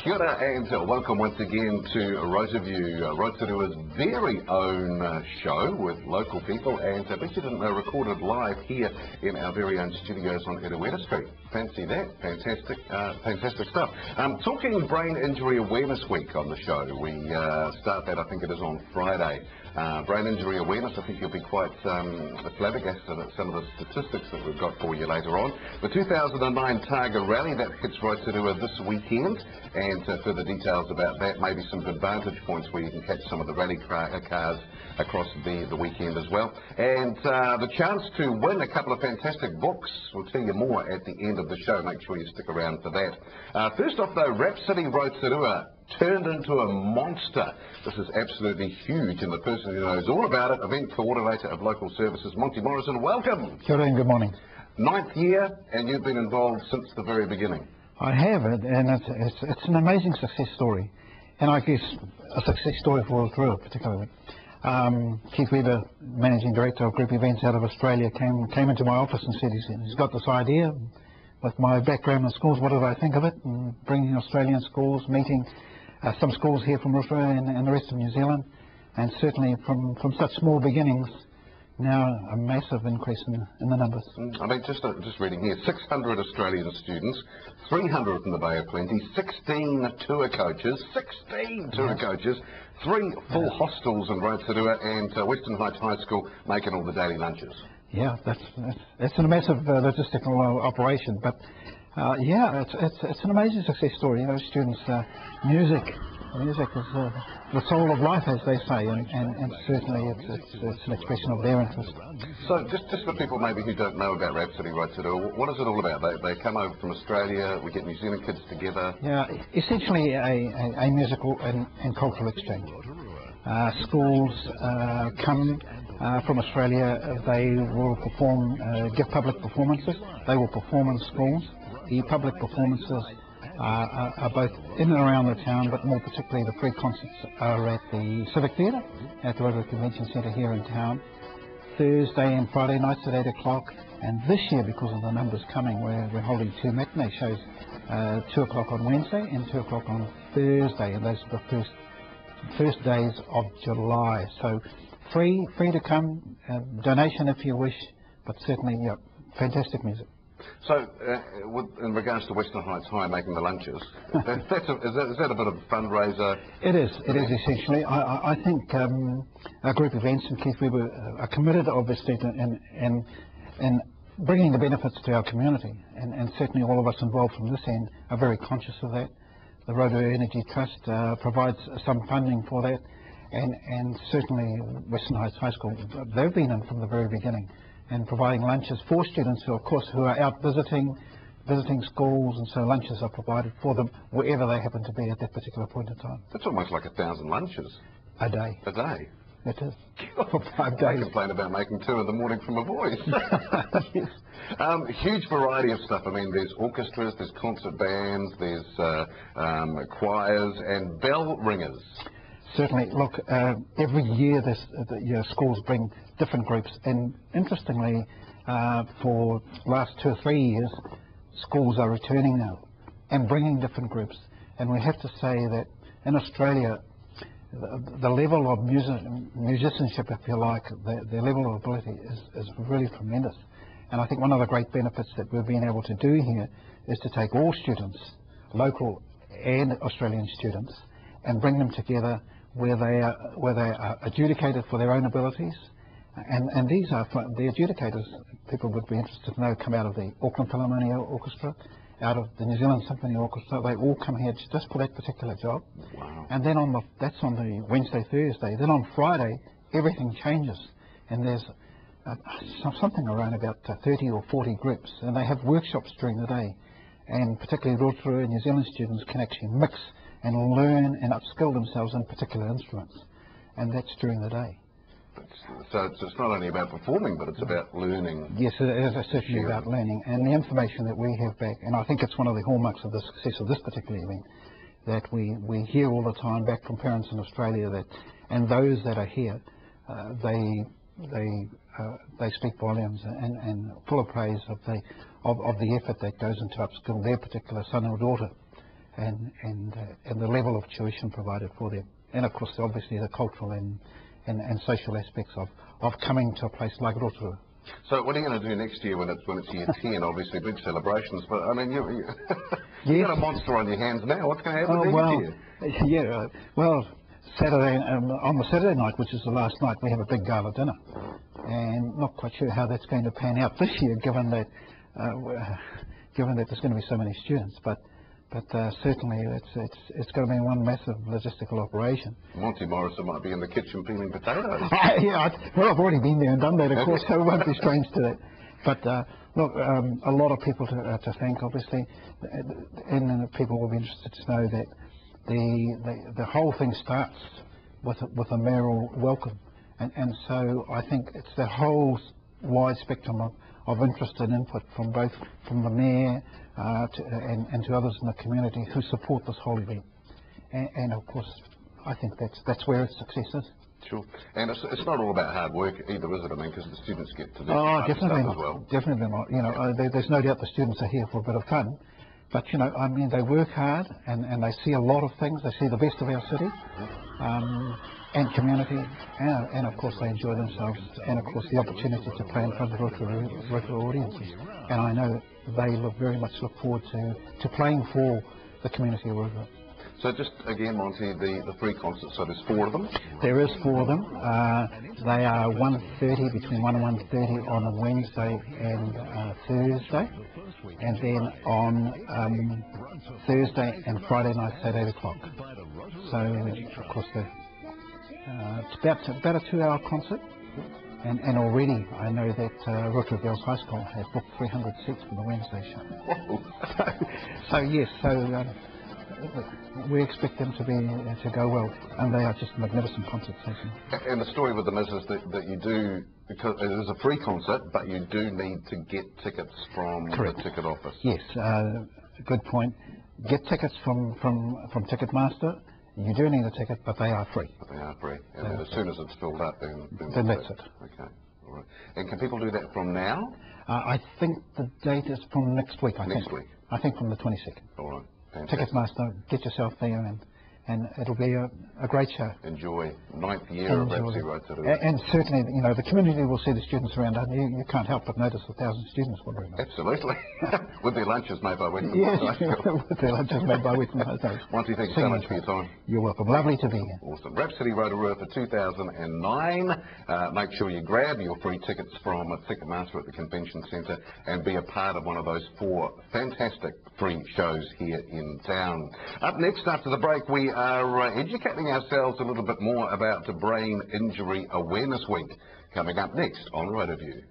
Kia ora and welcome once again to Rotoview, Rotorua's very own show with local people, and I bet you didn't know, recorded live here in our very own studios on Rotorua Street. Fancy that? Fantastic stuff. Talking Brain Injury Awareness Week on the show. We start that, I think it is on Friday. Brain injury awareness, I think you'll be quite flabbergasted at some of the statistics that we've got for you later on. The 2009 Targa Rally, that hits Rotorua this weekend, and further details about that, maybe some good vantage points where you can catch some of the rally cars across the weekend as well. And the chance to win a couple of fantastic books. We'll tell you more at the end of the show. Make sure you stick around for that. First off though, Rhapsody Rotorua turned into a monster. This is absolutely huge, and the person who knows all about it, event coordinator of local services, Monty Morrison, welcome. Kia ora and good morning. 9th year, and you've been involved since the very beginning. I have, and it's an amazing success story, and I guess a success story for Rotorua particularly. Keith Weber, Managing Director of Group Events out of Australia, came into my office and said he's got this idea. With my background in schools, what did I think of it? And bringing Australian schools, meeting some schools here from Rotorua and the rest of New Zealand, and certainly from such small beginnings, now a massive increase in the numbers. I mean, just reading here, 600 Australian students, 300 from the Bay of Plenty, 16 tour coaches, 3 full hostels in Rotorua, and Western Heights High School making all the daily lunches. Yeah, that's a massive logistical operation, but yeah, it's an amazing success story. You know, students, music is the soul of life, as they say, and certainly it's an expression of their interest. So just for people maybe who don't know about Rhapsody Rotorua, what is it all about? They come over from Australia, we get New Zealand kids together. Yeah, essentially a musical and cultural exchange. Schools come from Australia, they will give public performances, they will perform in schools. The public performances are both in and around the town, but more particularly the free concerts are at the Civic Theatre, at the Rotorua Convention Centre here in town, Thursday and Friday nights at 8 o'clock. And this year, because of the numbers coming, we're holding 2 matinee shows, 2 o'clock on Wednesday and 2 o'clock on Thursday, and those are the first days of July. So free to come, donation if you wish, but certainly, yeah, fantastic music. So, in regards to Western Heights High making the lunches, is that a bit of a fundraiser? It is essentially. I think our group events and Keith Weber are committed, obviously, in bringing the benefits to our community, and certainly all of us involved from this end are very conscious of that. The Rotorua Energy Trust provides some funding for that, and certainly Western Heights High School, they've been in from the very beginning, and providing lunches for students who, of course, who are out visiting schools, and so lunches are provided for them wherever they happen to be at that particular point in time. That's almost like 1,000 lunches. A day. A day? It is. For 5 days. I complain about making 2 in the morning from my voice. Yes. Huge variety of stuff. I mean, there's orchestras, there's concert bands, there's choirs and bell ringers. Certainly. Look, every year schools bring different groups, and interestingly, for the last 2 or 3 years, schools are returning now and bringing different groups. And we have to say that in Australia, the level of musicianship, if you like, the level of ability is really tremendous. And I think one of the great benefits that we've been able to do here is to take all students, local and Australian students, and bring them together where they are adjudicated for their own abilities. And these are, the adjudicators, people would be interested to know, come out of the Auckland Philharmonic Orchestra, out of the New Zealand Symphony Orchestra. They all come here just for that particular job. Wow. And then that's on the Wednesday, Thursday. Then on Friday, everything changes, and there's something around about 30 or 40 groups, and they have workshops during the day. And particularly Rotorua and New Zealand students can actually mix and learn and upskill themselves in particular instruments, and that's during the day. So it's not only about performing, but it's about learning. Yes, it is essentially about learning, and the information that we have back, and I think it's one of the hallmarks of the success of this particular event, that we hear all the time back from parents in Australia that, and those that are here, they speak volumes and full of praise of the effort that goes into upskill their particular son or daughter. and the level of tuition provided for them. And of course, obviously, the cultural and social aspects of coming to a place like Rotorua. So what are you going to do next year when it's year 10? Obviously, big celebrations, but I mean, you've Yes. got a monster on your hands now. What's going to happen next year? Yeah, well, Saturday, on the Saturday night, which is the last night, we have a big gala dinner, and not quite sure how that's going to pan out this year, given that there's going to be so many students. But certainly it's going to be one massive logistical operation. Monty Morrison might be in the kitchen peeling potatoes. Yeah, well, I've already been there and done that, of course, so it won't be strange to that. But look, a lot of people to thank, obviously, and people will be interested to know that the whole thing starts with a mayoral welcome, and so I think it's the whole wide spectrum of interest and input from the mayor and to others in the community who support this whole event, and of course I think that's where its success is. Sure, and it's not all about hard work either, is it? I mean, because the students get to do definitely stuff as well. Definitely not. You know, there's no doubt the students are here for a bit of fun, but you know, I mean, they work hard and they see a lot of things. They see the best of our city and community, and of course they enjoy themselves, and of course the opportunity to play in front of Rotorua audiences. And I know that they very much look forward to playing for the community of Rotorua. So just again, Monty, the free concerts, so there's 4 of them? There is 4 of them. They are 1:30, between 1 and 1:30 on a Wednesday and Thursday. And then on Thursday and Friday nights at 8 o'clock. So, of course, it's about a 2-hour concert. And already I know that Rotorua Girls High School has booked 300 seats for the Wednesday show. So yes, we expect them to go well, and they are just magnificent concerts. And the story with them is that you do, because it is a free concert, but you do need to get tickets from the ticket office. Yes, good point. Get tickets from Ticketmaster. You do need a ticket, but they are free. But they are free, and then as soon as it's filled up, then that's it. Okay, all right. And can people do that from now? I think the date is from next week. Next week. I think from the 22nd. All right. Fantastic. Ticketmaster, get yourself there, and it'll be a great show. Enjoy 9th year of Rhapsody Rotorua. And certainly, you know, the community will see the students around, and you can't help but notice 1,000 students wandering around. Absolutely. With their lunches made by Western Yes, with their lunches made by Western High School. Monty, thanks so much for your time. You're welcome. Lovely to be here. Awesome. Rhapsody Rotorua for 2009. Make sure you grab your free tickets from Ticketmaster at the Convention Centre and be a part of one of those 4 fantastic free shows here in town. Up next, after the break, we are educating ourselves a little bit more about Brain Injury Awareness Week. Coming up next on Rotoview.